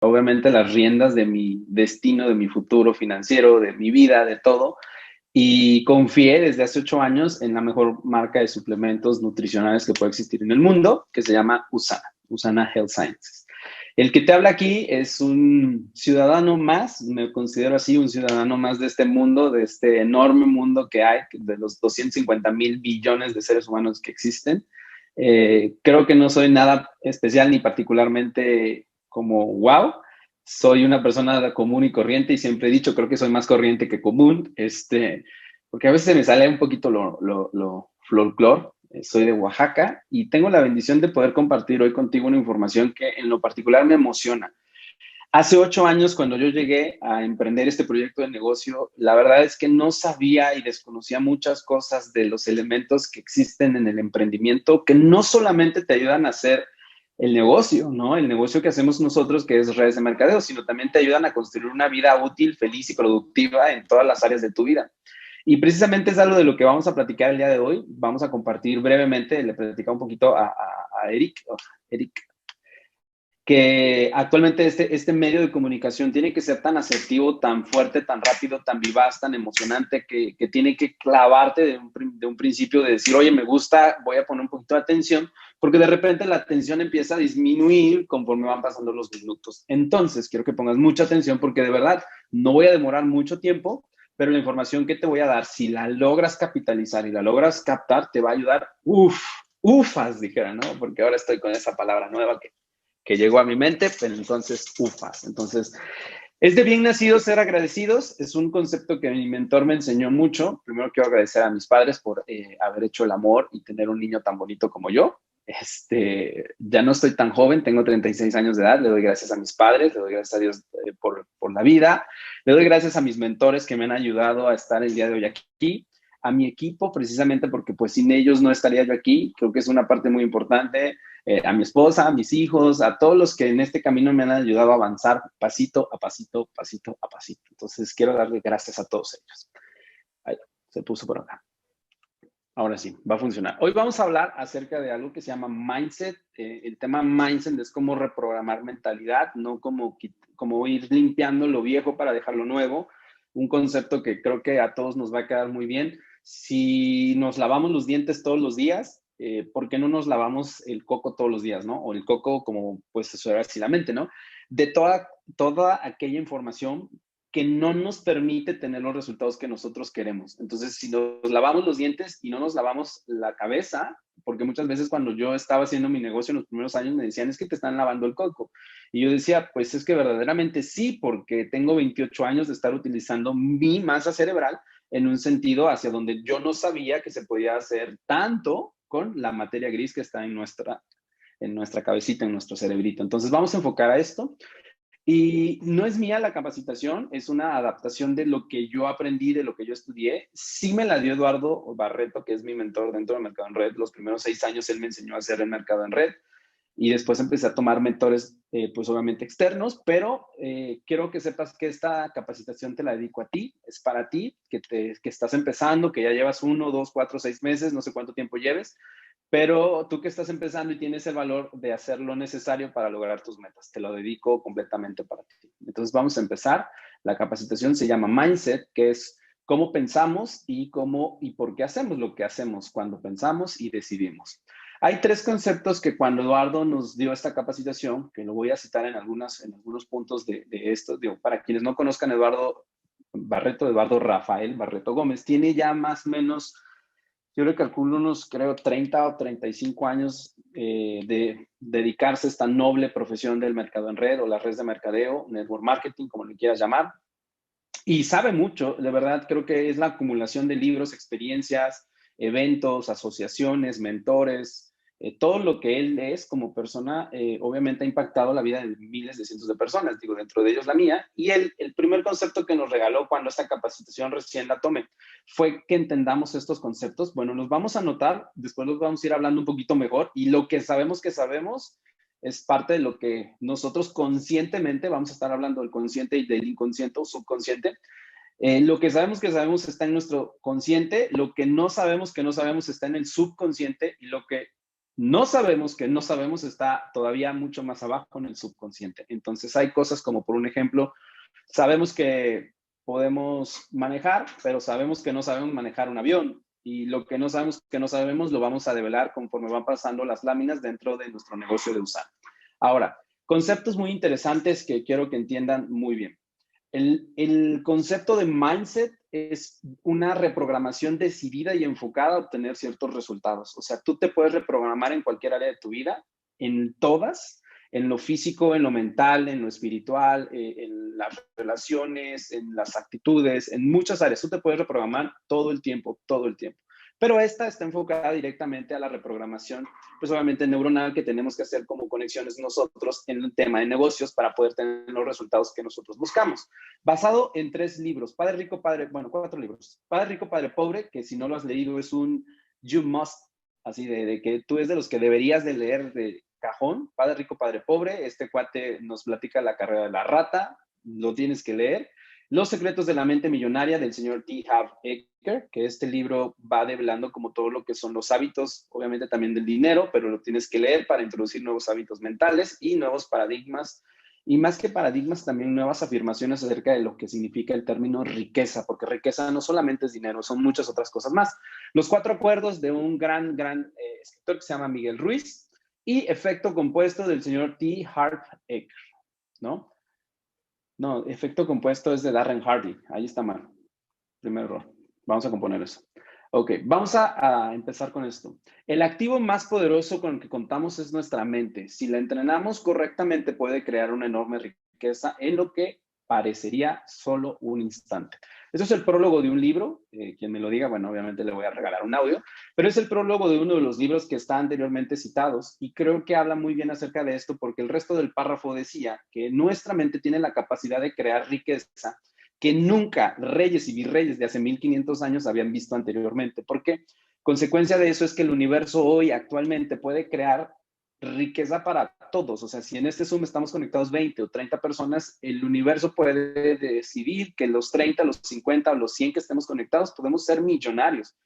obviamente las riendas de mi destino, de mi futuro financiero, de mi vida, de todo. Y confié desde hace 8 años en la mejor marca de suplementos nutricionales que puede existir en el mundo, que se llama USANA, USANA Health Sciences. El que te habla aquí es un ciudadano más, me considero así, un ciudadano más de este mundo, de este enorme mundo que hay, de los 250,000 billones de seres humanos que existen. Creo que no soy nada especial ni particularmente como wow. Soy una persona común y corriente y siempre he dicho, creo que soy más corriente que común, porque a veces se me sale un poquito lo folclore. Soy de Oaxaca y tengo la bendición de poder compartir hoy contigo una información que en lo particular me emociona. Hace 8 años, cuando yo llegué a emprender este proyecto de negocio, la verdad es que no sabía y desconocía muchas cosas de los elementos que existen en el emprendimiento, que no solamente te ayudan a hacer el negocio, ¿no? El negocio que hacemos nosotros, que es redes de mercadeo, sino también te ayudan a construir una vida útil, feliz y productiva en todas las áreas de tu vida. Y precisamente es algo de lo que vamos a platicar el día de hoy. Vamos a compartir brevemente, le platicaba un poquito a Eric, Eric, que actualmente este medio de comunicación tiene que ser tan asertivo, tan fuerte, tan rápido, tan vivaz, tan emocionante, que tiene que clavarte de un principio de decir, oye, me gusta, voy a poner un poquito de atención, porque de repente la atención empieza a disminuir conforme van pasando los minutos. Entonces, quiero que pongas mucha atención porque de verdad no voy a demorar mucho tiempo, pero la información que te voy a dar, si la logras capitalizar y la logras captar, te va a ayudar, ufas, dijera, ¿no? Porque ahora estoy con esa palabra nueva que llegó a mi mente, pero entonces, ufas. Entonces, es de bien nacidos ser agradecidos. Es un concepto que mi mentor me enseñó mucho. Primero quiero agradecer a mis padres por haber hecho el amor y tener un niño tan bonito como yo. Ya no estoy tan joven, tengo 36 años de edad. Le doy gracias a mis padres, le doy gracias a Dios por la vida. Le doy gracias a mis mentores que me han ayudado a estar el día de hoy aquí. A mi equipo, precisamente porque pues sin ellos no estaría yo aquí. Creo que es una parte muy importante. A mi esposa, a mis hijos, a todos los que en este camino me han ayudado a avanzar pasito a pasito, pasito a pasito. Entonces, quiero darle gracias a todos ellos. Ahí, se puso por acá. Ahora sí, va a funcionar. Hoy vamos a hablar acerca de algo que se llama mindset. El tema mindset es cómo reprogramar mentalidad, no como ir limpiando lo viejo para dejarlo nuevo. Un concepto que creo que a todos nos va a quedar muy bien. Si nos lavamos los dientes todos los días, ¿por qué no nos lavamos el coco todos los días, no? O el coco como, pues, eso era así la mente, ¿no? De toda aquella información que no nos permite tener los resultados que nosotros queremos. Entonces, si nos lavamos los dientes y no nos lavamos la cabeza, porque muchas veces cuando yo estaba haciendo mi negocio en los primeros años me decían, es que te están lavando el coco. Y yo decía, pues es que verdaderamente sí, porque tengo 28 años de estar utilizando mi masa cerebral en un sentido hacia donde yo no sabía que se podía hacer tanto con la materia gris que está en nuestra cabecita, en nuestro cerebrito. Entonces vamos a enfocar a esto. Y no es mía la capacitación, es una adaptación de lo que yo aprendí, de lo que yo estudié. Sí me la dio Eduardo Barreto, que es mi mentor dentro del Mercado en Red. Los primeros 6 años él me enseñó a hacer el Mercado en Red y después empecé a tomar mentores, pues obviamente externos, pero quiero que sepas que esta capacitación te la dedico a ti, es para ti, que estás empezando, que ya llevas 1, 2, 4, 6 meses, no sé cuánto tiempo lleves, pero tú que estás empezando y tienes el valor de hacer lo necesario para lograr tus metas, te lo dedico completamente para ti. Entonces vamos a empezar. La capacitación se llama Mindset, que es cómo pensamos y cómo y por qué hacemos lo que hacemos cuando pensamos y decidimos. Hay tres conceptos que cuando Eduardo nos dio esta capacitación, que lo voy a citar en algunos puntos de esto, digo, para quienes no conozcan Eduardo Barreto, Eduardo Rafael Barreto Gómez, tiene ya más o menos, yo le calculo unos, creo, 30 o 35 años de dedicarse a esta noble profesión del mercado en red o las redes de mercadeo, network marketing, como lo quieras llamar. Y sabe mucho, de verdad, creo que es la acumulación de libros, experiencias, eventos, asociaciones, mentores, todo lo que él es como persona, obviamente ha impactado la vida de miles de cientos de personas, digo, dentro de ellos la mía. Y el primer concepto que nos regaló cuando esta capacitación recién la tomé fue que entendamos estos conceptos. Bueno, los vamos a anotar, después los vamos a ir hablando un poquito mejor y lo que sabemos es parte de lo que nosotros conscientemente, vamos a estar hablando del consciente y del inconsciente o subconsciente. Lo que sabemos está en nuestro consciente, lo que no sabemos está en el subconsciente y lo que no sabemos que no sabemos está todavía mucho más abajo en el subconsciente. Entonces hay cosas como, por un ejemplo, sabemos que podemos manejar, pero sabemos que no sabemos manejar un avión. Y lo que no sabemos que no sabemos lo vamos a develar conforme van pasando las láminas dentro de nuestro negocio de usar. Ahora, conceptos muy interesantes que quiero que entiendan muy bien. El concepto de mindset es una reprogramación decidida y enfocada a obtener ciertos resultados. O sea, tú te puedes reprogramar en cualquier área de tu vida, en todas, en lo físico, en lo mental, en lo espiritual, en las relaciones, en las actitudes, en muchas áreas. Tú te puedes reprogramar todo el tiempo, todo el tiempo. Pero esta está enfocada directamente a la reprogramación, pues obviamente neuronal, que tenemos que hacer como conexiones nosotros en el tema de negocios para poder tener los resultados que nosotros buscamos. Basado en 3 libros, Padre Rico, Padre, bueno, 4 libros. Padre Rico, Padre Pobre, que si no lo has leído es un you must, así de que tú es de los que deberías de leer de cajón. Padre Rico, Padre Pobre, este cuate nos platica la carrera de la rata, lo tienes que leer. Los secretos de la mente millonaria del señor T. Harv Eker, que este libro va develando como todo lo que son los hábitos, obviamente también del dinero, pero lo tienes que leer para introducir nuevos hábitos mentales y nuevos paradigmas. Y más que paradigmas, también nuevas afirmaciones acerca de lo que significa el término riqueza, porque riqueza no solamente es dinero, son muchas otras cosas más. Los 4 acuerdos de un gran escritor que se llama Miguel Ruiz y efecto compuesto del señor T. Harv Eker, ¿no? No, efecto compuesto es de Darren Hardy. Ahí está mal. Primer error. Vamos a componer eso. Ok, vamos a empezar con esto. El activo más poderoso con el que contamos es nuestra mente. Si la entrenamos correctamente, puede crear una enorme riqueza en lo que parecería solo un instante. Eso es el prólogo de un libro. Quien me lo diga, bueno, obviamente le voy a regalar un audio, pero es el prólogo de uno de los libros que está anteriormente citados y creo que habla muy bien acerca de esto porque el resto del párrafo decía que nuestra mente tiene la capacidad de crear riqueza que nunca reyes y virreyes de hace 1500 años habían visto anteriormente. ¿Por qué? Consecuencia de eso es que el universo hoy actualmente puede crear riqueza para todos. O sea, si en este Zoom estamos conectados 20 o 30 personas, el universo puede decidir que los 30, los 50 o los 100 que estemos conectados podemos ser millonarios.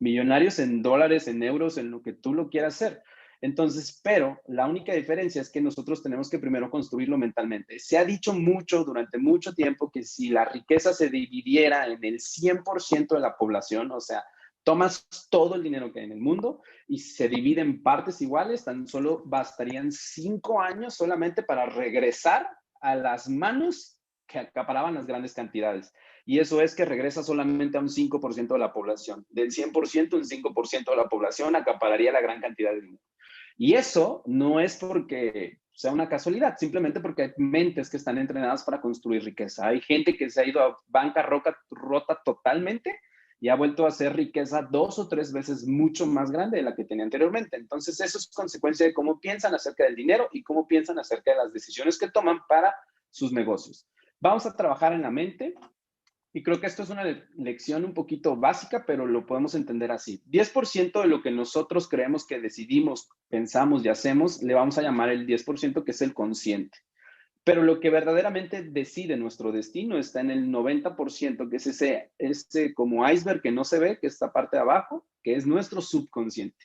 Millonarios en dólares, en euros, en lo que tú lo quieras hacer. Entonces, pero la única diferencia es que nosotros tenemos que primero construirlo mentalmente. Se ha dicho mucho durante mucho tiempo que si la riqueza se dividiera en el 100% de la población, o sea, tomas todo el dinero que hay en el mundo y se divide en partes iguales, tan solo bastarían 5 años solamente para regresar a las manos que acaparaban las grandes cantidades. Y eso es que regresa solamente a un 5% de la población. Del 100%, un 5% de la población acapararía la gran cantidad de dinero. Y eso no es porque sea una casualidad, simplemente porque hay mentes que están entrenadas para construir riqueza. Hay gente que se ha ido a banca rota totalmente y ha vuelto a hacer riqueza 2 o 3 veces mucho más grande de la que tenía anteriormente. Entonces, eso es consecuencia de cómo piensan acerca del dinero y cómo piensan acerca de las decisiones que toman para sus negocios. Vamos a trabajar en la mente, y creo que esto es una lección un poquito básica, pero lo podemos entender así. 10% de lo que nosotros creemos que decidimos, pensamos y hacemos, le vamos a llamar el 10% que es el consciente. Pero lo que verdaderamente decide nuestro destino está en el 90%, que es ese como iceberg que no se ve, que es esta parte de abajo, que es nuestro subconsciente.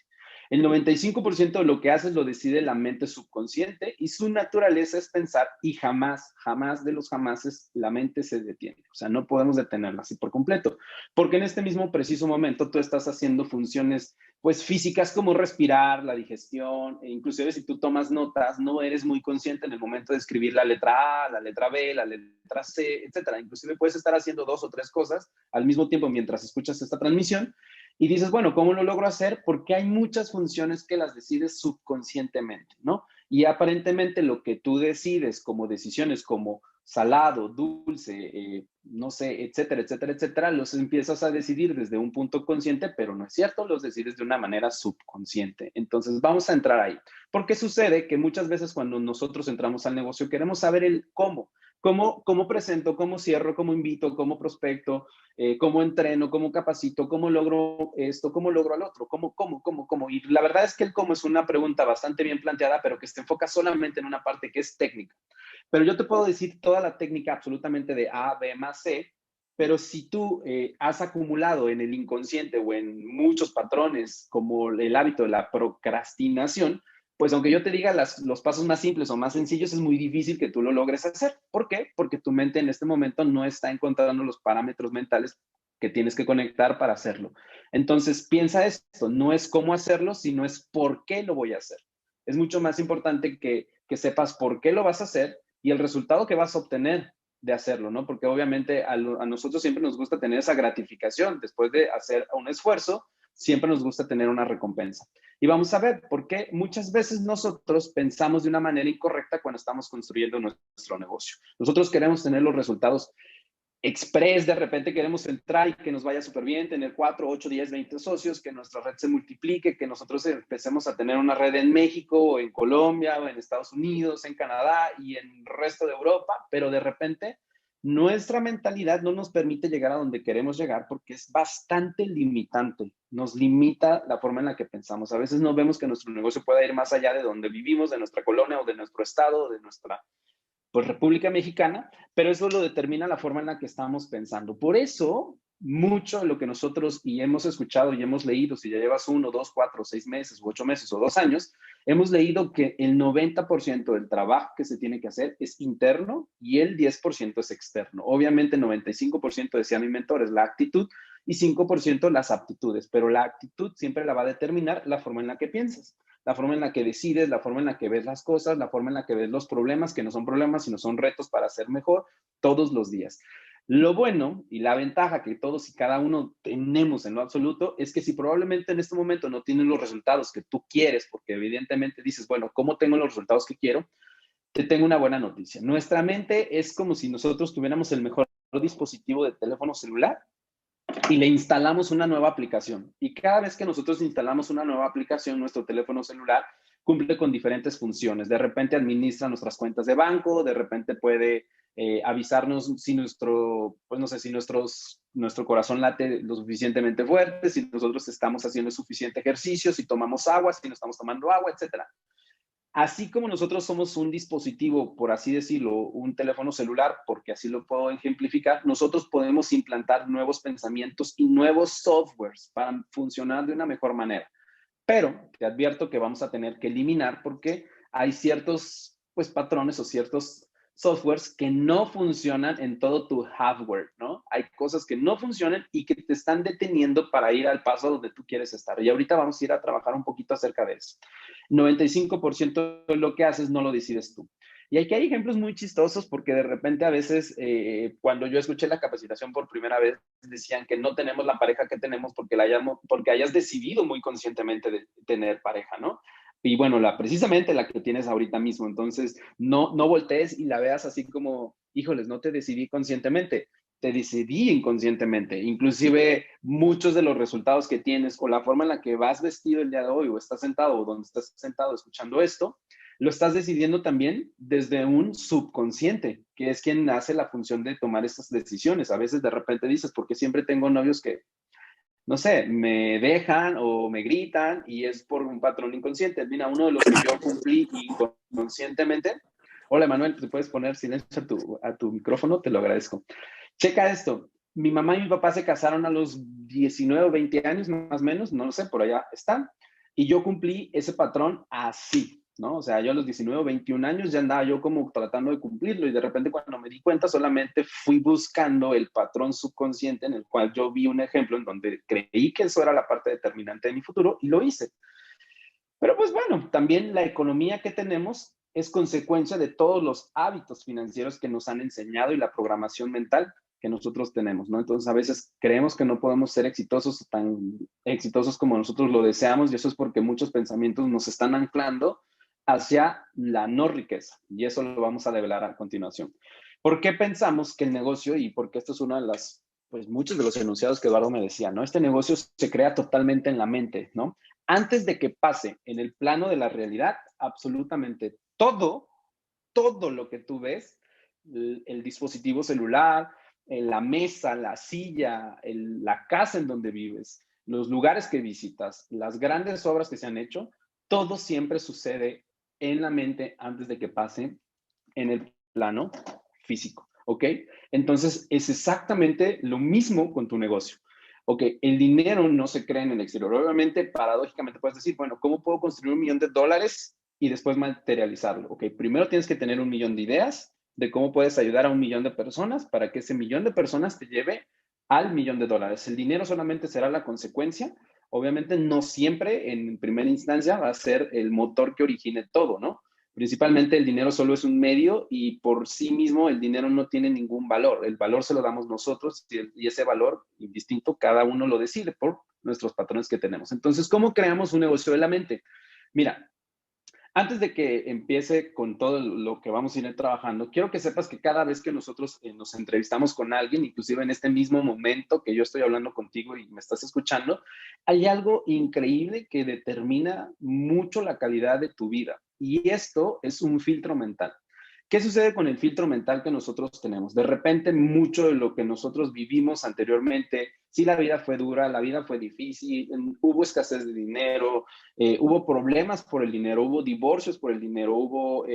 El 95% de lo que haces lo decide la mente subconsciente y su naturaleza es pensar y jamás, jamás de los jamases la mente se detiene. O sea, no podemos detenerla así por completo, porque en este mismo preciso momento tú estás haciendo funciones pues físicas como respirar, la digestión, e inclusive si tú tomas notas, no eres muy consciente en el momento de escribir la letra A, la letra B, la letra C, etcétera. Inclusive puedes estar haciendo 2 o 3 cosas al mismo tiempo mientras escuchas esta transmisión y dices, bueno, ¿cómo lo logro hacer? Porque hay muchas funciones que las decides subconscientemente, ¿no? Y aparentemente lo que tú decides como decisiones como salado, dulce, no sé, etcétera, etcétera, etcétera, los empiezas a decidir desde un punto consciente, pero no es cierto, los decides de una manera subconsciente. Entonces vamos a entrar ahí. Porque sucede que muchas veces cuando nosotros entramos al negocio queremos saber el cómo. ¿Cómo presento, cómo cierro, cómo invito, cómo prospecto, cómo entreno, cómo capacito, cómo logro esto, cómo logro al otro, cómo? Y la verdad es que el cómo es una pregunta bastante bien planteada, pero que se enfoca solamente en una parte que es técnica. Pero yo te puedo decir toda la técnica absolutamente de A, B más C, Pero si tú has acumulado en el inconsciente o en muchos patrones como el hábito de la procrastinación, pues aunque yo te diga los pasos más simples o más sencillos, es muy difícil que tú lo logres hacer. ¿Por qué? Porque tu mente en este momento no está encontrando los parámetros mentales que tienes que conectar para hacerlo. Entonces, piensa esto, no es cómo hacerlo, sino es por qué lo voy a hacer. Es mucho más importante que sepas por qué lo vas a hacer y el resultado que vas a obtener de hacerlo, ¿no? Porque obviamente a nosotros siempre nos gusta tener esa gratificación después de hacer un esfuerzo, siempre nos gusta tener una recompensa. Y vamos a ver por qué muchas veces nosotros pensamos de una manera incorrecta cuando estamos construyendo nuestro negocio. Nosotros queremos tener los resultados express, de repente queremos entrar y que nos vaya súper bien, tener 4, 8, 10, 20 socios, que nuestra red se multiplique, que nosotros empecemos a tener una red en México o en Colombia o en Estados Unidos, en Canadá y en el resto de Europa, pero de repente nuestra mentalidad no nos permite llegar a donde queremos llegar porque es bastante limitante, nos limita la forma en la que pensamos. A veces no vemos que nuestro negocio pueda ir más allá de donde vivimos, de nuestra colonia o de nuestro estado o de nuestra pues República Mexicana, pero eso lo determina la forma en la que estamos pensando. Por eso, mucho de lo que nosotros y hemos escuchado y hemos leído, si ya llevas 1, 2, 4, 6 meses, u 8 meses o 2 años, hemos leído que el 90% del trabajo que se tiene que hacer es interno y el 10% es externo. Obviamente, 95% decía mi mentor es la actitud y 5% las aptitudes, pero la actitud siempre la va a determinar la forma en la que piensas, la forma en la que decides, la forma en la que ves las cosas, la forma en la que ves los problemas, que no son problemas, sino son retos para ser mejor todos los días. Lo bueno y la ventaja que todos y cada uno tenemos en lo absoluto es que si probablemente en este momento no tienes los resultados que tú quieres, porque evidentemente dices, bueno, ¿cómo tengo los resultados que quiero? Te tengo una buena noticia. Nuestra mente es como si nosotros tuviéramos el mejor dispositivo de teléfono celular y le instalamos una nueva aplicación. Y cada vez que nosotros instalamos una nueva aplicación, nuestro teléfono celular cumple con diferentes funciones. De repente administra nuestras cuentas de banco, de repente puede avisarnos si nuestro, pues no sé, si nuestro corazón late lo suficientemente fuerte, si nosotros estamos haciendo suficiente ejercicio, si tomamos agua, si no estamos tomando agua, etcétera. Así como nosotros somos un dispositivo, por así decirlo, un teléfono celular, porque así lo puedo ejemplificar, nosotros podemos implantar nuevos pensamientos y nuevos softwares para funcionar de una mejor manera. Pero te advierto que vamos a tener que eliminar porque hay ciertos pues, patrones o ciertos softwares que no funcionan en todo tu hardware, ¿no? Hay cosas que no funcionan y que te están deteniendo para ir al paso donde tú quieres estar. Y ahorita vamos a ir a trabajar un poquito acerca de eso. 95% de lo que haces no lo decides tú. Y aquí hay ejemplos muy chistosos porque de repente a veces cuando yo escuché la capacitación por primera vez decían que no tenemos la pareja que tenemos porque hayas decidido muy conscientemente de tener pareja, ¿no? Y bueno, precisamente la que tienes ahorita mismo. Entonces, no voltees y la veas así como, híjoles, no te decidí conscientemente, te decidí inconscientemente. Inclusive muchos de los resultados que tienes o la forma en la que vas vestido el día de hoy o estás sentado o donde estás sentado escuchando esto, lo estás decidiendo también desde un subconsciente, que es quien hace la función de tomar estas decisiones. A veces de repente dices, porque siempre tengo novios que, no sé, me dejan o me gritan y es por un patrón inconsciente. Mira, uno de los que yo cumplí inconscientemente. Hola, Manuel, ¿te puedes poner silencio a tu micrófono? Te lo agradezco. Checa esto. Mi mamá y mi papá se casaron a los 19 o 20 años, más o menos, no lo sé, por allá están. Y yo cumplí ese patrón así, ¿no? O sea, yo a los 19 o 21 años ya andaba yo como tratando de cumplirlo y de repente cuando me di cuenta solamente fui buscando el patrón subconsciente en el cual yo vi un ejemplo en donde creí que eso era la parte determinante de mi futuro y lo hice. Pero pues bueno, también la economía que tenemos es consecuencia de todos los hábitos financieros que nos han enseñado y la programación mental que nosotros tenemos, ¿no? Entonces a veces creemos que no podemos ser exitosos tan exitosos como nosotros lo deseamos y eso es porque muchos pensamientos nos están anclando hacia la no riqueza y eso lo vamos a develar a continuación. ¿Por qué pensamos que el negocio y porque esto es una de las, pues muchos de los enunciados que Eduardo me decía, ¿no? Este negocio se crea totalmente en la mente, ¿no? Antes de que pase en el plano de la realidad, absolutamente todo lo que tú ves, el dispositivo celular, la mesa, la silla, la casa en donde vives, los lugares que visitas, las grandes obras que se han hecho, todo siempre sucede en la mente antes de que pase en el plano físico. ¿ok? Entonces, es exactamente lo mismo con tu negocio. Ok, el dinero no se crea en el exterior. Obviamente, paradójicamente puedes decir, bueno, ¿cómo puedo construir $1,000,000 y después materializarlo? Ok, primero tienes que tener 1,000,000 de ideas de cómo puedes ayudar a 1,000,000 de personas para que ese 1,000,000 de personas te lleve al $1,000,000. El dinero solamente será la consecuencia. Obviamente, no siempre en primera instancia va a ser el motor que origine todo, ¿no? Principalmente el dinero solo es un medio y por sí mismo el dinero no tiene ningún valor. El valor se lo damos nosotros y ese valor indistinto cada uno lo decide por nuestros patrones que tenemos. Entonces, ¿cómo creamos un negocio de la mente? Mira, antes de que empiece con todo lo que vamos a ir trabajando, quiero que sepas que cada vez que nosotros nos entrevistamos con alguien, inclusive en este mismo momento que yo estoy hablando contigo y me estás escuchando, hay algo increíble que determina mucho la calidad de tu vida. Y esto es un filtro mental. ¿Qué sucede con el filtro mental que nosotros tenemos? De repente, mucho de lo que nosotros vivimos anteriormente, sí, la vida fue dura, la vida fue difícil, hubo escasez de dinero, hubo problemas por el dinero, hubo divorcios por el dinero, hubo,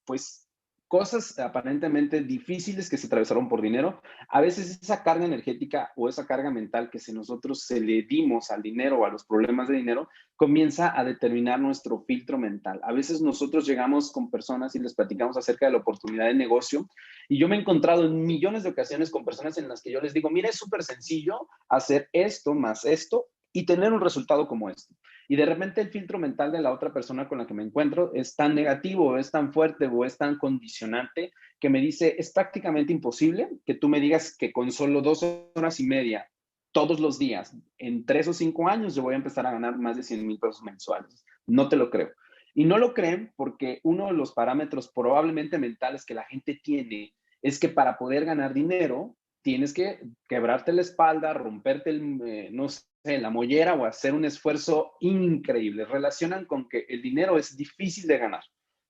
pues, cosas aparentemente difíciles que se atravesaron por dinero. A veces esa carga energética o esa carga mental que si nosotros se le dimos al dinero o a los problemas de dinero, comienza a determinar nuestro filtro mental. A veces nosotros llegamos con personas y les platicamos acerca de la oportunidad de negocio y yo me he encontrado en millones de ocasiones con personas en las que yo les digo, mira, es súper sencillo hacer esto más esto y tener un resultado como este. Y de repente el filtro mental de la otra persona con la que me encuentro es tan negativo, es tan fuerte o es tan condicionante que me dice, es prácticamente imposible que tú me digas que con solo 2 horas y media todos los días, en 3 o 5 años, yo voy a empezar a ganar más de 100,000 pesos mensuales. No te lo creo. Y no lo creen porque uno de los parámetros probablemente mentales que la gente tiene es que para poder ganar dinero tienes que quebrarte la espalda, romperte no sé, la mollera o hacer un esfuerzo increíble. Relacionan con que el dinero es difícil de ganar.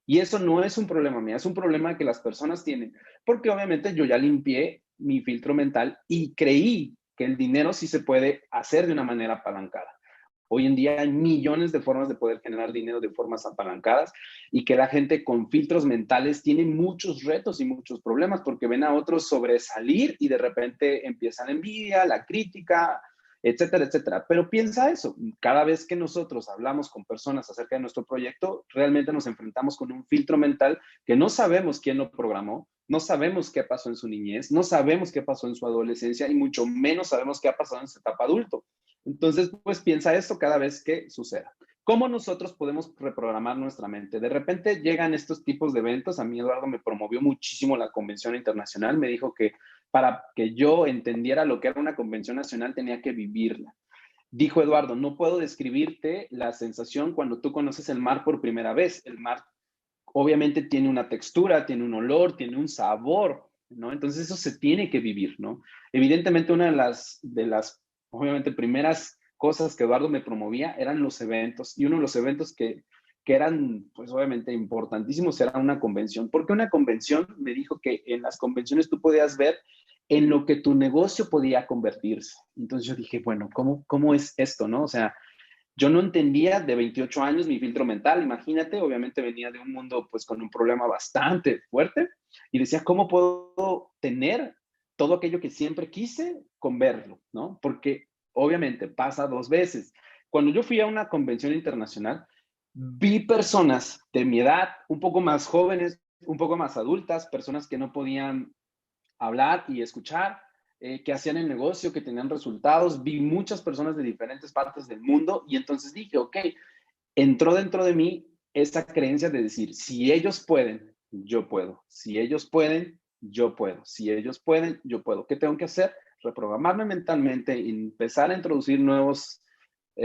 Y eso no es un problema mío, es un problema que las personas tienen, porque obviamente yo ya limpié mi filtro mental y creí que el dinero sí se puede hacer de una manera apalancada. Hoy en día hay millones de formas de poder generar dinero de formas apalancadas y que la gente con filtros mentales tiene muchos retos y muchos problemas porque ven a otros sobresalir y de repente empiezan la envidia, la crítica, etcétera, etcétera. Pero piensa eso, cada vez que nosotros hablamos con personas acerca de nuestro proyecto, realmente nos enfrentamos con un filtro mental que no sabemos quién lo programó, no sabemos qué pasó en su niñez, no sabemos qué pasó en su adolescencia y mucho menos sabemos qué ha pasado en su etapa adulto. Entonces, pues piensa esto cada vez que suceda. ¿Cómo nosotros podemos reprogramar nuestra mente? De repente llegan estos tipos de eventos. A mí Eduardo me promovió muchísimo la convención internacional. Me dijo que para que yo entendiera lo que era una convención nacional tenía que vivirla. Dijo Eduardo, no puedo describirte la sensación cuando tú conoces el mar por primera vez. El mar obviamente tiene una textura, tiene un olor, tiene un sabor, ¿no? Entonces eso se tiene que vivir, ¿no? Evidentemente una de las obviamente, primeras cosas que Eduardo me promovía eran los eventos, y uno de los eventos que eran, pues obviamente, importantísimos era una convención, porque una convención me dijo que en las convenciones tú podías ver en lo que tu negocio podía convertirse. Entonces yo dije, bueno, ¿cómo es esto, no? O sea, yo no entendía de 28 años mi filtro mental, imagínate, obviamente venía de un mundo pues con un problema bastante fuerte y decía, ¿cómo puedo tener todo aquello que siempre quise con verlo, ¿no? Porque obviamente pasa dos veces. Cuando yo fui a una convención internacional, vi personas de mi edad, un poco más jóvenes, un poco más adultas, personas que no podían hablar y escuchar, que hacían el negocio, que tenían resultados. Vi muchas personas de diferentes partes del mundo y entonces dije, ok, entró dentro de mí esa creencia de decir, si ellos pueden, yo puedo. Si ellos pueden, yo puedo. Si ellos pueden, yo puedo. ¿Qué tengo que hacer? Reprogramarme mentalmente, empezar a introducir nuevos,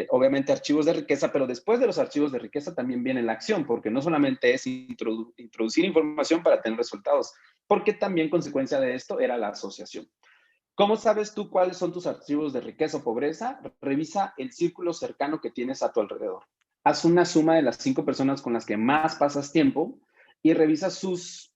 obviamente, archivos de riqueza, pero después de los archivos de riqueza también viene la acción, porque no solamente es introducir información para tener resultados, porque también consecuencia de esto era la asociación. ¿Cómo sabes tú cuáles son tus archivos de riqueza o pobreza? Revisa el círculo cercano que tienes a tu alrededor. Haz una suma de las 5 personas con las que más pasas tiempo y revisa sus,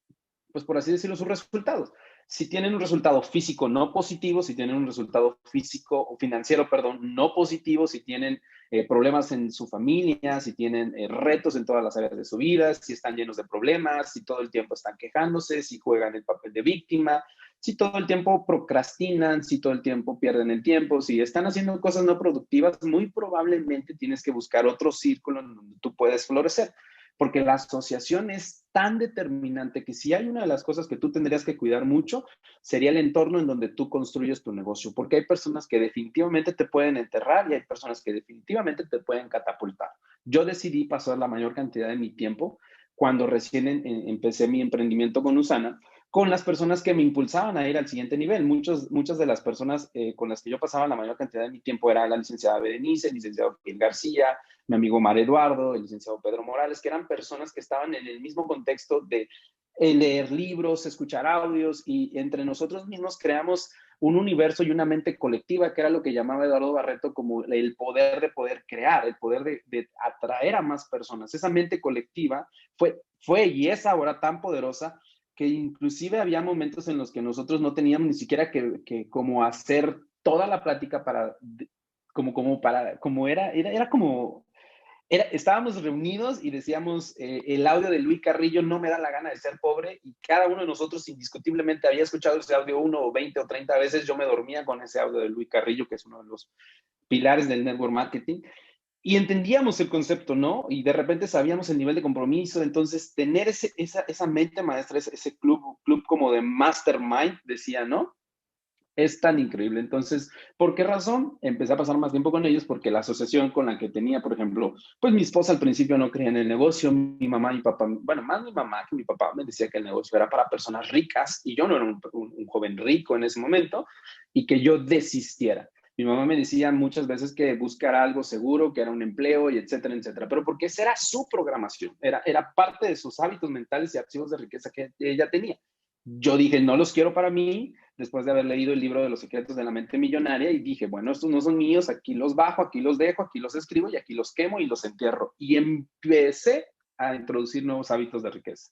pues por así decirlo, sus resultados. Si tienen un resultado físico no positivo, si tienen un resultado físico o financiero, perdón, no positivo, si tienen problemas en su familia, si tienen retos en todas las áreas de su vida, si están llenos de problemas, si todo el tiempo están quejándose, si juegan el papel de víctima, si todo el tiempo procrastinan, si todo el tiempo pierden el tiempo, si están haciendo cosas no productivas, muy probablemente tienes que buscar otro círculo en donde tú puedes florecer, porque la asociación es tan determinante que si hay una de las cosas que tú tendrías que cuidar mucho, sería el entorno en donde tú construyes tu negocio, porque hay personas que definitivamente te pueden enterrar y hay personas que definitivamente te pueden catapultar. Yo decidí pasar la mayor cantidad de mi tiempo cuando recién empecé mi emprendimiento con Usana, con las personas que me impulsaban a ir al siguiente nivel. Muchas de las personas con las que yo pasaba la mayor cantidad de mi tiempo era la licenciada Berenice, el licenciado Gil García, mi amigo Mar Eduardo, el licenciado Pedro Morales, que eran personas que estaban en el mismo contexto de leer libros, escuchar audios, y entre nosotros mismos creamos un universo y una mente colectiva, que era lo que llamaba Eduardo Barreto como el poder de poder crear, el poder de atraer a más personas. Esa mente colectiva fue y es ahora tan poderosa que inclusive había momentos en los que nosotros no teníamos ni siquiera que como hacer toda la plática para, como era como estábamos reunidos y decíamos, el audio de Luis Carrillo no me da la gana de ser pobre, y cada uno de nosotros indiscutiblemente había escuchado ese audio 1 o 20 o 30 veces. Yo me dormía con ese audio de Luis Carrillo, que es uno de los pilares del network marketing, y entendíamos el concepto, ¿no? Y de repente sabíamos el nivel de compromiso. Entonces tener esa mente maestra, ese club como de mastermind, decía, ¿no? Es tan increíble. Entonces, ¿por qué razón? Empecé a pasar más tiempo con ellos porque la asociación con la que tenía, por ejemplo, pues mi esposa al principio no creía en el negocio, mi mamá y mi papá, bueno, más mi mamá que mi papá me decía que el negocio era para personas ricas y yo no era un joven rico en ese momento, y que yo desistiera. Mi mamá me decía muchas veces que buscara algo seguro, que era un empleo y etcétera, etcétera, pero porque esa era su programación, era parte de sus hábitos mentales y archivos de riqueza que ella tenía. Yo dije, no los quiero para mí, después de haber leído el libro de los secretos de la mente millonaria, y dije, bueno, estos no son míos, aquí los bajo, aquí los dejo, aquí los escribo y aquí los quemo y los entierro. Y empecé a introducir nuevos hábitos de riqueza.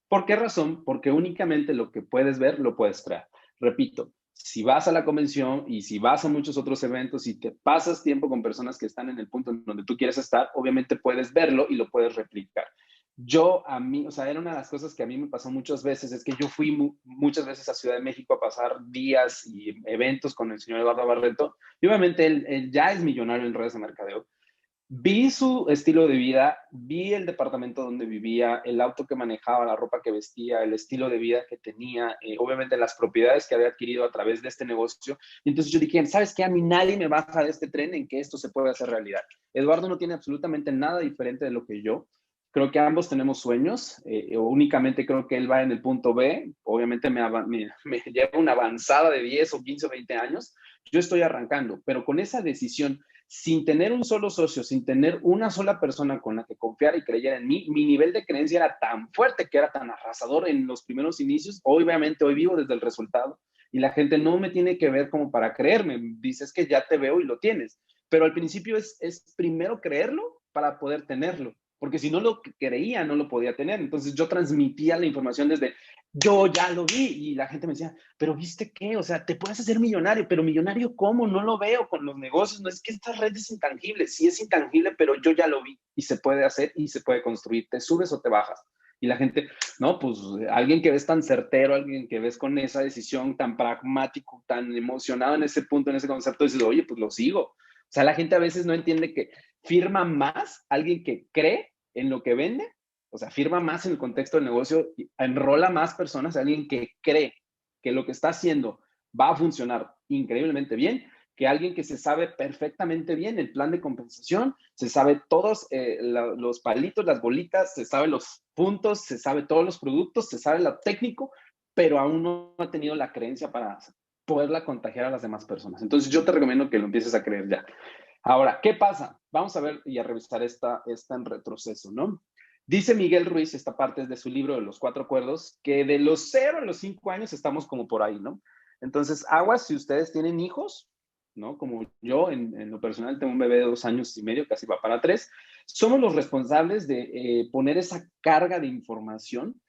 ¿Por qué razón? Porque únicamente lo que puedes ver, lo puedes crear. Repito, si vas a la convención y si vas a muchos otros eventos y te pasas tiempo con personas que están en el punto en donde tú quieres estar, obviamente puedes verlo y lo puedes replicar. O sea, era una de las cosas que a mí me pasó muchas veces, es que yo fui muchas veces a Ciudad de México a pasar días y eventos con el señor Eduardo Barreto, y obviamente él ya es millonario en redes de mercadeo. Vi su estilo de vida, vi el departamento donde vivía, el auto que manejaba, la ropa que vestía, el estilo de vida que tenía, obviamente las propiedades que había adquirido a través de este negocio. Y entonces yo dije, ¿sabes qué? A mí nadie me baja de este tren en que esto se puede hacer realidad. Eduardo no tiene absolutamente nada diferente de lo que yo. Creo que ambos tenemos sueños, únicamente creo que él va en el punto B. Obviamente me lleva una avanzada de 10 o 15 o 20 años. Yo estoy arrancando, pero con esa decisión, sin tener un solo socio, sin tener una sola persona con la que confiar y creyera en mí, mi nivel de creencia era tan fuerte, que era tan arrasador en los primeros inicios. Obviamente hoy vivo desde el resultado y la gente no me tiene que ver como para creerme. Dices que ya te veo y lo tienes, pero al principio es primero creerlo para poder tenerlo, porque si no lo creía no lo podía tener. Entonces yo transmitía la información desde yo ya lo vi, y la gente me decía, pero ¿viste qué? O sea, te puedes hacer millonario, pero millonario ¿cómo? No lo veo con los negocios. No es que esta red es intangible, sí es intangible, pero yo ya lo vi y se puede hacer y se puede construir. ¿Te subes o te bajas? Y la gente, no, pues alguien que ves tan certero, alguien que ves con esa decisión tan pragmático, tan emocionado en ese punto, en ese concepto, dices, oye, pues lo sigo. O sea, la gente a veces no entiende que firma más alguien que cree en lo que vende. O sea, firma más en el contexto del negocio, enrola más personas, alguien que cree que lo que está haciendo va a funcionar increíblemente bien, que alguien que se sabe perfectamente bien el plan de compensación, se sabe todos los palitos, las bolitas, se sabe los puntos, se sabe todos los productos, se sabe lo técnico, pero aún no ha tenido la creencia para poderla contagiar a las demás personas. Entonces yo te recomiendo que lo empieces a creer ya. Ahora, ¿qué pasa? Vamos a ver y a revisar esta en retroceso, ¿no? Dice Miguel Ruiz, esta parte es de su libro de los 4 acuerdos, que de los 0 a los 5 años estamos como por ahí, ¿no? Entonces, aguas si ustedes tienen hijos, ¿no? Como yo, en lo personal, tengo un bebé de 2 años y medio, casi va para 3. Somos los responsables de poner esa carga de información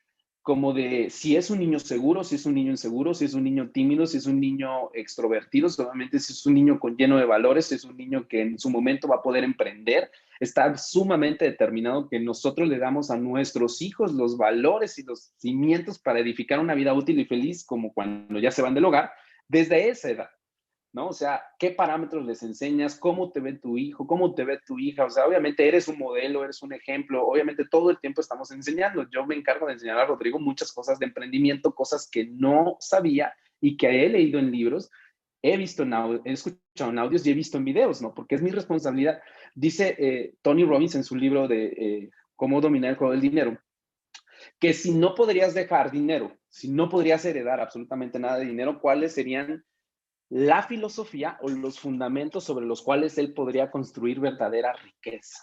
como de si es un niño seguro, si es un niño inseguro, si es un niño tímido, si es un niño extrovertido, solamente si es un niño lleno de valores, si es un niño que en su momento va a poder emprender. Está sumamente determinado que nosotros le damos a nuestros hijos los valores y los cimientos para edificar una vida útil y feliz, como cuando ya se van del hogar, desde esa edad. ¿No? O sea, ¿qué parámetros les enseñas? ¿Cómo te ve tu hijo? ¿Cómo te ve tu hija? O sea, obviamente eres un modelo, eres un ejemplo. Obviamente todo el tiempo estamos enseñando. Yo me encargo de enseñar a Rodrigo muchas cosas de emprendimiento, cosas que no sabía y que he leído en libros, he visto en audio, he escuchado en audios y he visto en videos, ¿no? Porque es mi responsabilidad. Dice Tony Robbins en su libro de Cómo dominar el juego del dinero, que si no podrías dejar dinero, si no podrías heredar absolutamente nada de dinero, ¿cuáles serían la filosofía o los fundamentos sobre los cuales él podría construir verdadera riqueza?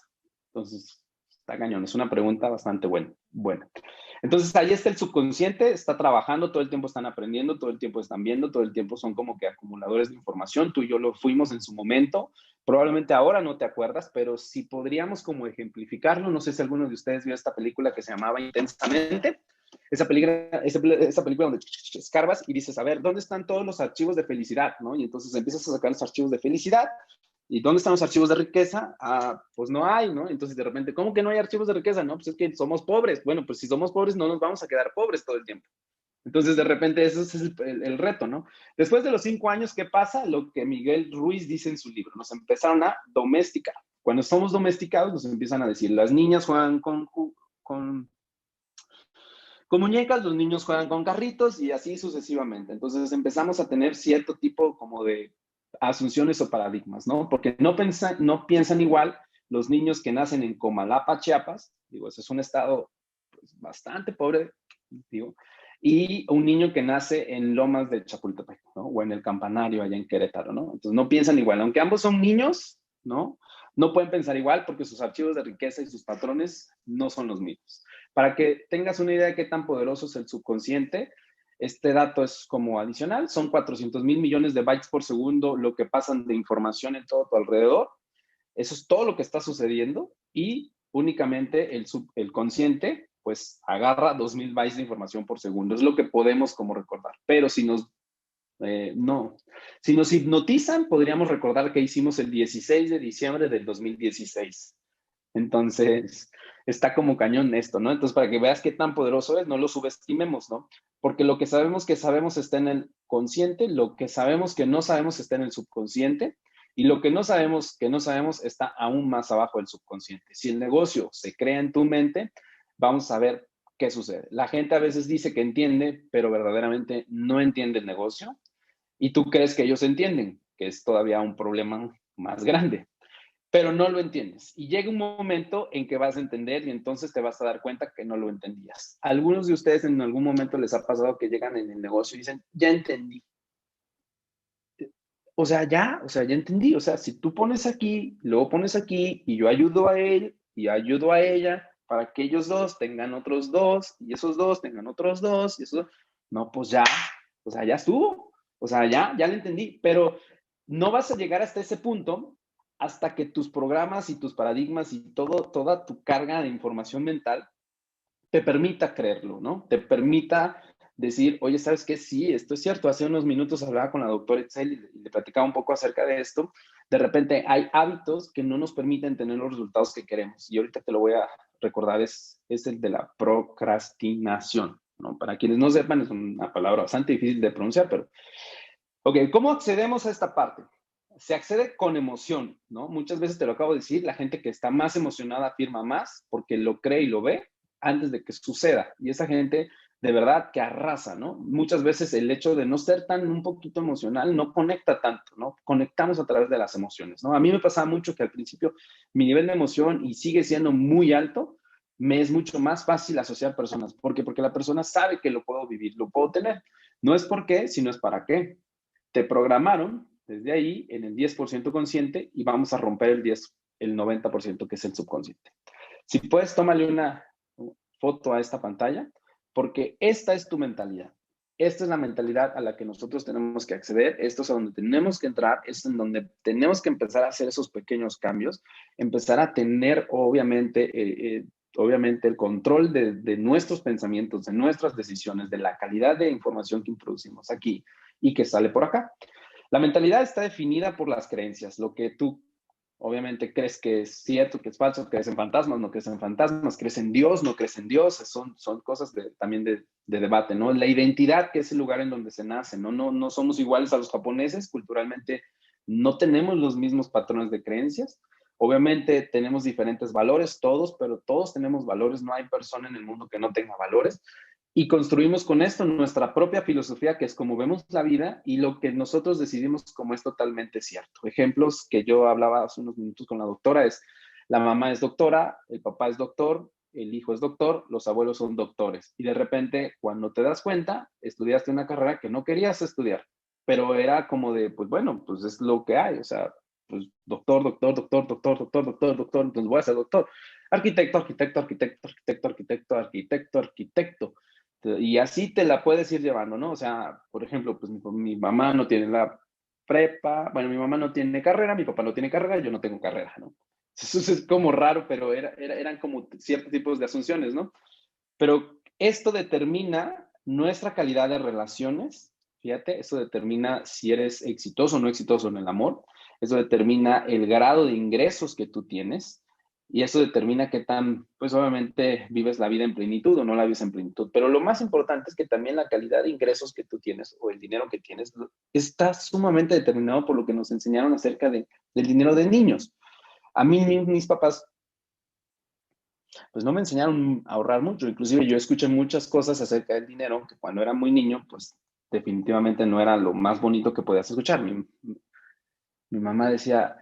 Entonces, está cañón, es una pregunta bastante buena. Bueno, entonces ahí está el subconsciente, está trabajando, todo el tiempo están aprendiendo, todo el tiempo están viendo, todo el tiempo son como que acumuladores de información. Tú y yo lo fuimos en su momento, probablemente ahora no te acuerdas, pero si podríamos como ejemplificarlo, no sé si alguno de ustedes vio esta película que se llamaba Intensamente. Esa película donde escarbas y dices, a ver, ¿dónde están todos los archivos de felicidad? ¿No? Y entonces empiezas a sacar los archivos de felicidad. ¿Y dónde están los archivos de riqueza? Ah, pues no hay, ¿no? Entonces de repente, ¿cómo que no hay archivos de riqueza? No, pues es que somos pobres. Bueno, pues si somos pobres no nos vamos a quedar pobres todo el tiempo. Entonces de repente ese es el reto, ¿no? Después de los 5 años, ¿qué pasa? Lo que Miguel Ruiz dice en su libro, nos empezaron a domesticar. Cuando somos domesticados nos empiezan a decir, las niñas juegan con muñecas, los niños juegan con carritos y así sucesivamente. Entonces empezamos a tener cierto tipo como de asunciones o paradigmas, ¿no? Porque no piensan igual los niños que nacen en Comalapa, Chiapas, digo, ese es un estado pues, bastante pobre, digo, y un niño que nace en Lomas de Chapultepec, ¿no? O en el Campanario allá en Querétaro, ¿no? Entonces no piensan igual, aunque ambos son niños, ¿no? No pueden pensar igual porque sus archivos de riqueza y sus patrones no son los mismos. Para que tengas una idea de qué tan poderoso es el subconsciente, este dato es como adicional, son 400,000 millones de bytes por segundo lo que pasan de información en todo tu alrededor. Eso es todo lo que está sucediendo y únicamente el consciente pues agarra 2,000 bytes de información por segundo. Es lo que podemos como recordar. Pero no, si nos hipnotizan, podríamos recordar que hicimos el 16 de diciembre del 2016. Entonces, está como cañón esto, ¿no? Entonces, para que veas qué tan poderoso es, no lo subestimemos, ¿no? Porque lo que sabemos está en el consciente, lo que sabemos que no sabemos está en el subconsciente, y lo que no sabemos está aún más abajo del subconsciente. Si el negocio se crea en tu mente, vamos a ver qué sucede. La gente a veces dice que entiende, pero verdaderamente no entiende el negocio, y tú crees que ellos entienden, que es todavía un problema más grande, pero no lo entiendes. Y llega un momento en que vas a entender y entonces te vas a dar cuenta que no lo entendías. ¿A algunos de ustedes en algún momento les ha pasado que llegan en el negocio y dicen, ya entendí? O sea, ya entendí. O sea, si tú pones aquí, luego pones aquí y yo ayudo a él y ayudo a ella para que ellos dos tengan otros dos y esos dos tengan otros dos y eso, no, pues ya, o sea, ya estuvo. O sea, ya lo entendí, pero no vas a llegar hasta ese punto hasta que tus programas y tus paradigmas y toda tu carga de información mental te permita creerlo, ¿no? Te permita decir, oye, ¿sabes qué? Sí, esto es cierto. Hace unos minutos hablaba con la doctora Itzel y le platicaba un poco acerca de esto. De repente hay hábitos que no nos permiten tener los resultados que queremos. Y ahorita te lo voy a recordar, es el de la procrastinación, ¿no? Para quienes no sepan, es una palabra bastante difícil de pronunciar, pero... Ok, ¿cómo accedemos a esta parte? Se accede con emoción, ¿no? Muchas veces te lo acabo de decir, la gente que está más emocionada afirma más porque lo cree y lo ve antes de que suceda. Y esa gente de verdad que arrasa, ¿no? Muchas veces el hecho de no ser tan un poquito emocional no conecta tanto, ¿no? Conectamos a través de las emociones, ¿no? A mí me pasaba mucho que al principio mi nivel de emoción y sigue siendo muy alto, me es mucho más fácil asociar personas. ¿Por qué? Porque la persona sabe que lo puedo vivir, lo puedo tener. No es por qué, sino es para qué. Te programaron desde ahí en el 10% consciente y vamos a romper el 90% que es el subconsciente. Si puedes, tómale una foto a esta pantalla, porque esta es tu mentalidad. Esta es la mentalidad a la que nosotros tenemos que acceder, esto es a donde tenemos que entrar, es en donde tenemos que empezar a hacer esos pequeños cambios, empezar a tener, obviamente, obviamente el control de nuestros pensamientos, de nuestras decisiones, de la calidad de información que introducimos aquí y que sale por acá. La mentalidad está definida por las creencias, lo que tú obviamente crees que es cierto, que es falso, crees en fantasmas, no crees en fantasmas, crees en Dios, no crees en Dios, son cosas también de debate, ¿no? La identidad, que es el lugar en donde se nace, ¿no? No somos iguales a los japoneses, culturalmente no tenemos los mismos patrones de creencias. Obviamente tenemos diferentes valores todos, pero todos tenemos valores, no hay persona en el mundo que no tenga valores. Y construimos con esto nuestra propia filosofía, que es como vemos la vida y lo que nosotros decidimos como es totalmente cierto. Ejemplos que yo hablaba hace unos minutos con la doctora es, la mamá es doctora, el papá es doctor, el hijo es doctor, los abuelos son doctores. Y de repente, cuando te das cuenta, estudiaste una carrera que no querías estudiar, pero era como de, pues bueno, pues es lo que hay, o sea, pues doctor, doctor, doctor, doctor, doctor, doctor, doctor, entonces voy a ser doctor. Arquitecto, arquitecto, arquitecto, arquitecto, arquitecto, arquitecto, arquitecto. Y así te la puedes ir llevando, ¿no? O sea, por ejemplo, pues mi mamá no tiene la prepa, bueno, mi mamá no tiene carrera, mi papá no tiene carrera, yo no tengo carrera, ¿no? Eso es como raro, pero eran como ciertos tipos de asunciones, ¿no? Pero esto determina nuestra calidad de relaciones, fíjate, eso determina si eres exitoso o no exitoso en el amor, eso determina el grado de ingresos que tú tienes y eso determina qué tan, pues obviamente vives la vida en plenitud o no la vives en plenitud. Pero lo más importante es que también la calidad de ingresos que tú tienes o el dinero que tienes está sumamente determinado por lo que nos enseñaron acerca del dinero de niños. A mí mis papás pues no me enseñaron a ahorrar mucho. Inclusive yo escuché muchas cosas acerca del dinero que cuando era muy niño, pues definitivamente no era lo más bonito que podías escuchar. Mi mamá decía,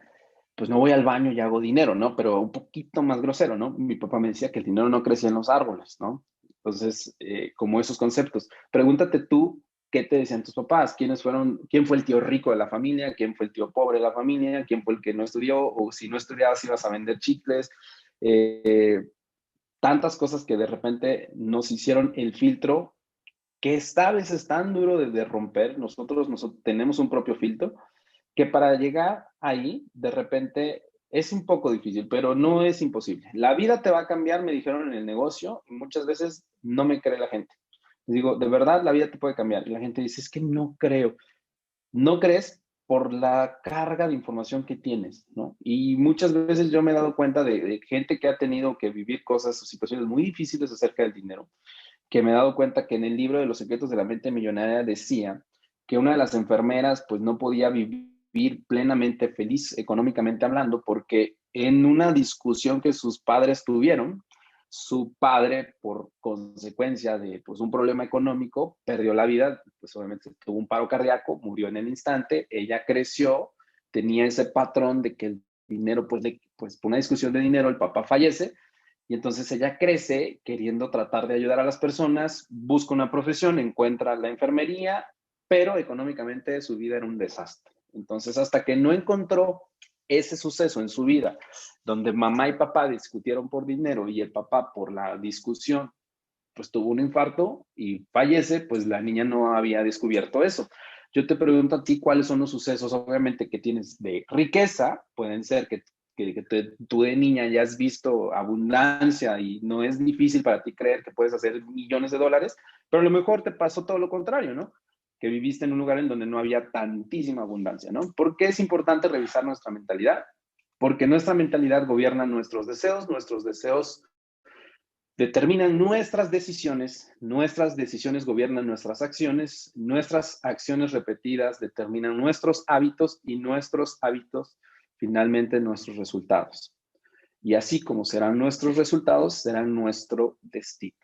pues no voy al baño y hago dinero, ¿no? Pero un poquito más grosero, ¿no? Mi papá me decía que el dinero no crecía en los árboles, ¿no? Entonces, como esos conceptos. Pregúntate tú, ¿qué te decían tus papás? ¿Quién fue el tío rico de la familia? ¿Quién fue el tío pobre de la familia? ¿Quién fue el que no estudió? O si no estudiabas, ibas a vender chicles. Tantas cosas que de repente nos hicieron el filtro, que está a veces tan duro de romper, nosotros tenemos un propio filtro, que para llegar ahí, de repente, es un poco difícil, pero no es imposible. La vida te va a cambiar, me dijeron en el negocio, y muchas veces no me cree la gente. Les digo, de verdad, la vida te puede cambiar. Y la gente dice, es que no creo. No crees por la carga de información que tienes, ¿no? Y muchas veces yo me he dado cuenta de gente que ha tenido que vivir cosas o situaciones muy difíciles acerca del dinero, que me he dado cuenta que en el libro de los secretos de la mente millonaria decía que una de las enfermeras pues no podía vivir plenamente feliz económicamente hablando porque en una discusión que sus padres tuvieron, su padre, por consecuencia de pues, un problema económico, perdió la vida, pues obviamente tuvo un paro cardíaco, murió en el instante, ella creció, tenía ese patrón de que el dinero, pues por una discusión de dinero, el papá fallece, y entonces ella crece queriendo tratar de ayudar a las personas, busca una profesión, encuentra la enfermería, pero económicamente su vida era un desastre. Entonces, hasta que no encontró ese suceso en su vida, donde mamá y papá discutieron por dinero y el papá por la discusión, pues tuvo un infarto y fallece, pues la niña no había descubierto eso. Yo te pregunto a ti cuáles son los sucesos, obviamente, que tienes de riqueza, pueden ser que tú de niña ya has visto abundancia y no es difícil para ti creer que puedes hacer millones de dólares, pero a lo mejor te pasó todo lo contrario, ¿no? Que viviste en un lugar en donde no había tantísima abundancia, ¿no? ¿Por qué es importante revisar nuestra mentalidad? Porque nuestra mentalidad gobierna nuestros deseos determinan nuestras decisiones gobiernan nuestras acciones repetidas determinan nuestros hábitos y nuestros hábitos finalmente nuestros resultados. Y así como serán nuestros resultados, serán nuestro destino.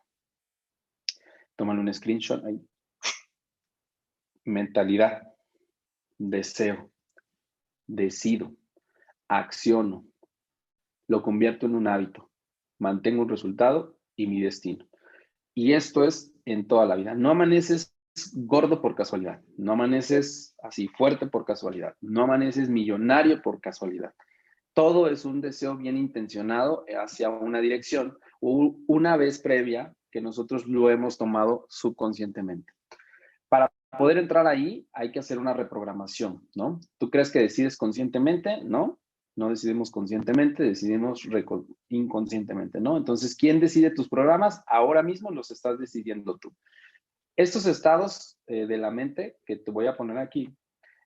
Tómale un screenshot ahí. Mentalidad, deseo, decido, acciono, lo convierto en un hábito, mantengo un resultado y mi destino. Y esto es en toda la vida. No amaneces gordo por casualidad, no amaneces así fuerte por casualidad, no amaneces millonario por casualidad. Todo es un deseo bien intencionado hacia una dirección o una vez previa que nosotros lo hemos tomado subconscientemente. Para poder entrar ahí hay que hacer una reprogramación, ¿no? ¿Tú crees que decides conscientemente? No, No decidimos conscientemente, decidimos inconscientemente, ¿no? Entonces, ¿quién decide tus programas? Ahora mismo los estás decidiendo tú. Estos estados de la mente que te voy a poner aquí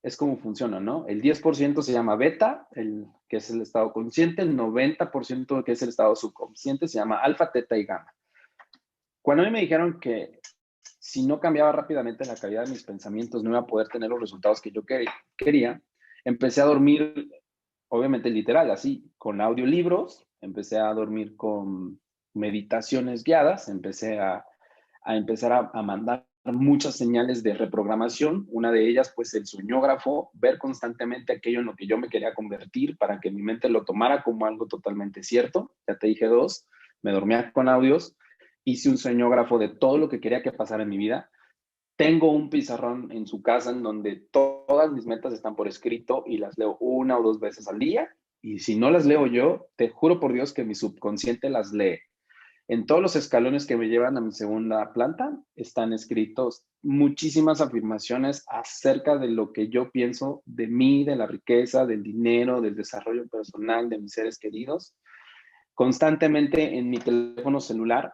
es como funciona, ¿no? El 10% se llama beta, que es el estado consciente, el 90% que es el estado subconsciente se llama alfa, teta y gamma. Cuando a mí me dijeron que si no cambiaba rápidamente la calidad de mis pensamientos no iba a poder tener los resultados que yo quería, empecé a dormir, obviamente literal, así, con audiolibros, empecé a dormir con meditaciones guiadas, empecé a empezar a mandar muchas señales de reprogramación. Una de ellas, pues el sueñógrafo, ver constantemente aquello en lo que yo me quería convertir para que mi mente lo tomara como algo totalmente cierto. Ya te dije dos, me dormía con audios, hice un sueñógrafo de todo lo que quería que pasara en mi vida. Tengo un pizarrón en su casa en donde todas mis metas están por escrito y las leo una o dos veces al día. Y si no las leo yo, te juro por Dios que mi subconsciente las lee. En todos los escalones que me llevan a mi segunda planta están escritos muchísimas afirmaciones acerca de lo que yo pienso de mí, de la riqueza, del dinero, del desarrollo personal, de mis seres queridos. Constantemente en mi teléfono celular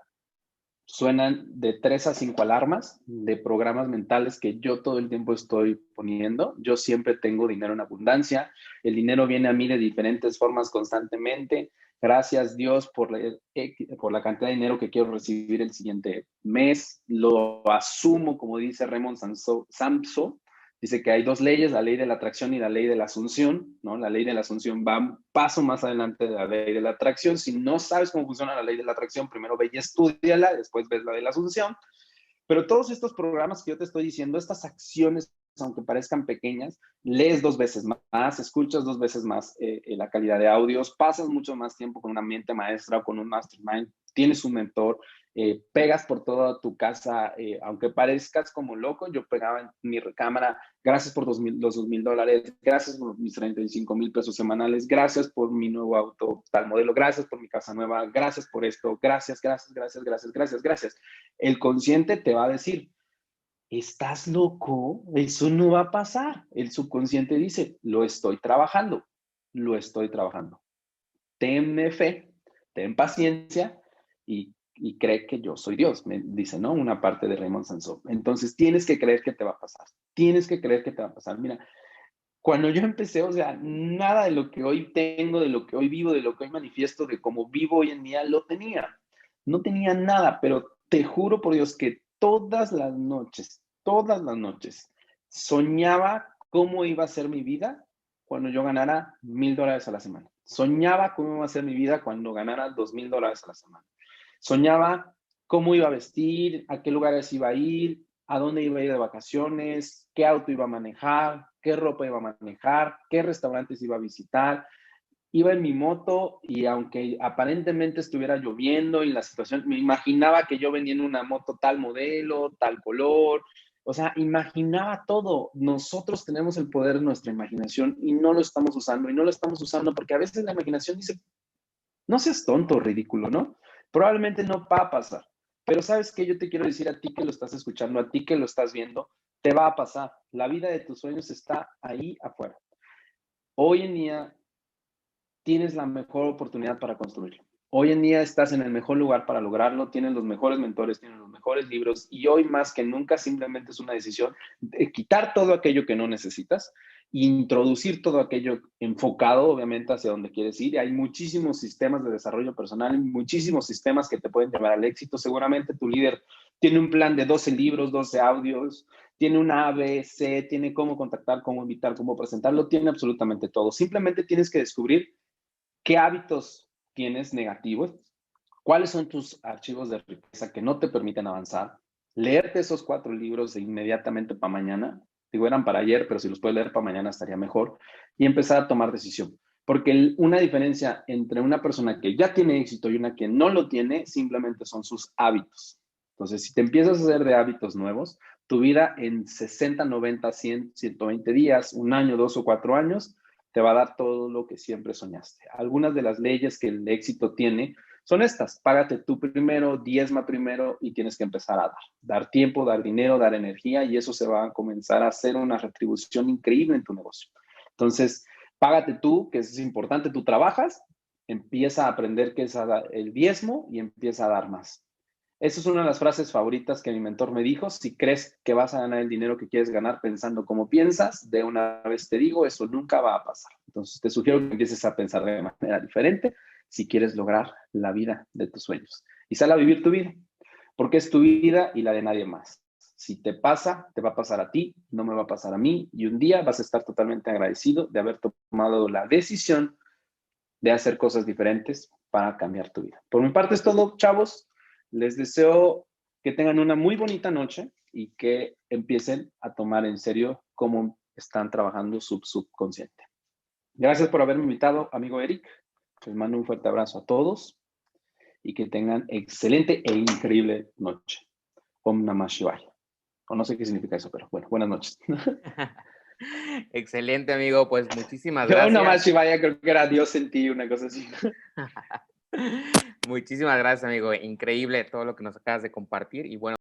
suenan de 3 a 5 alarmas de programas mentales que yo todo el tiempo estoy poniendo. Yo siempre tengo dinero en abundancia. El dinero viene a mí de diferentes formas constantemente. Gracias Dios por la cantidad de dinero que quiero recibir el siguiente mes. Lo asumo, como dice Raymond Samso. Dice que hay dos leyes, la ley de la atracción y la ley de la asunción, ¿no? La ley de la asunción va un paso más adelante de la ley de la atracción. Si no sabes cómo funciona la ley de la atracción, primero ve y estudiala, después ves la de la asunción. Pero todos estos programas que yo te estoy diciendo, estas acciones, aunque parezcan pequeñas, lees 2 veces más, escuchas 2 veces más la calidad de audios, pasas mucho más tiempo con una mente maestra o con un mastermind, tienes un mentor, pegas por toda tu casa, aunque parezcas como loco, yo pegaba en mi recámara, gracias por los $2,000, gracias por mis 35,000 pesos semanales, gracias por mi nuevo auto, tal modelo, gracias por mi casa nueva, gracias por esto, gracias, gracias, gracias, gracias, gracias, gracias. El consciente te va a decir, ¿estás loco? Eso no va a pasar. El subconsciente dice, lo estoy trabajando, lo estoy trabajando. Tenme fe, ten paciencia y cree que yo soy Dios, me dice, ¿no? Una parte de Raymond Sansó. Entonces, tienes que creer que te va a pasar. Tienes que creer que te va a pasar. Mira, cuando yo empecé, o sea, nada de lo que hoy tengo, de lo que hoy vivo, de lo que hoy manifiesto, de cómo vivo hoy en día, lo tenía. No tenía nada, pero te juro por Dios que todas las noches, soñaba cómo iba a ser mi vida cuando yo ganara $1,000 a la semana. Soñaba cómo iba a ser mi vida cuando ganara $2,000 a la semana. Soñaba cómo iba a vestir, a qué lugares iba a ir, a dónde iba a ir de vacaciones, qué auto iba a manejar, qué ropa iba a manejar, qué restaurantes iba a visitar. Iba en mi moto y aunque aparentemente estuviera lloviendo y la situación, me imaginaba que yo venía en una moto tal modelo, tal color, o sea, imaginaba todo. Nosotros tenemos el poder de nuestra imaginación y no lo estamos usando, y no lo estamos usando porque a veces la imaginación dice, no seas tonto, ridículo, ¿no? Probablemente no va a pasar, pero ¿sabes qué? Yo te quiero decir a ti que lo estás escuchando, a ti que lo estás viendo, te va a pasar. La vida de tus sueños está ahí afuera. Hoy en día tienes la mejor oportunidad para construirlo. Hoy en día estás en el mejor lugar para lograrlo, tienes los mejores mentores, tienes los mejores libros y hoy más que nunca simplemente es una decisión de quitar todo aquello que no necesitas e introducir todo aquello enfocado obviamente hacia donde quieres ir. Hay muchísimos sistemas de desarrollo personal, muchísimos sistemas que te pueden llevar al éxito. Seguramente tu líder tiene un plan de 12 libros, 12 audios, tiene una ABC, tiene cómo contactar, cómo invitar, cómo presentarlo, tiene absolutamente todo. Simplemente tienes que descubrir qué hábitos tienes negativos, cuáles son tus archivos de riqueza que no te permiten avanzar, leerte esos 4 libros de inmediatamente para mañana, digo, eran para ayer, pero si los puedes leer para mañana estaría mejor, y empezar a tomar decisión. Porque una diferencia entre una persona que ya tiene éxito y una que no lo tiene, simplemente son sus hábitos. Entonces, si te empiezas a hacer de hábitos nuevos, tu vida en 60, 90, 100, 120 días, un año, 2 o 4 años, te va a dar todo lo que siempre soñaste. Algunas de las leyes que el éxito tiene son estas: págate tú primero, diezma primero y tienes que empezar a dar tiempo, dar dinero, dar energía y eso se va a comenzar a hacer una retribución increíble en tu negocio. Entonces, Págate tú, que es importante, tú trabajas, empieza a aprender qué es el diezmo y empieza a dar más. Esa es una de las frases favoritas que mi mentor me dijo. Si crees que vas a ganar el dinero que quieres ganar pensando como piensas, de una vez te digo, eso nunca va a pasar. Entonces te sugiero que empieces a pensar de manera diferente si quieres lograr la vida de tus sueños. Y sal a vivir tu vida, porque es tu vida y la de nadie más. Si te pasa, te va a pasar a ti, no me va a pasar a mí, y un día vas a estar totalmente agradecido de haber tomado la decisión de hacer cosas diferentes para cambiar tu vida. Por mi parte es todo, chavos. Les deseo que tengan una muy bonita noche y que empiecen a tomar en serio cómo están trabajando su subconsciente. Gracias por haberme invitado, amigo Eric. Les mando un fuerte abrazo a todos y que tengan excelente e increíble noche. Om Namah Shivaya. O no sé qué significa eso, pero bueno, buenas noches. Excelente, amigo. Pues muchísimas Om Namah gracias. Shivaya creo que era Dios en ti, una cosa así. Muchísimas gracias, amigo. Increíble todo lo que nos acabas de compartir y bueno.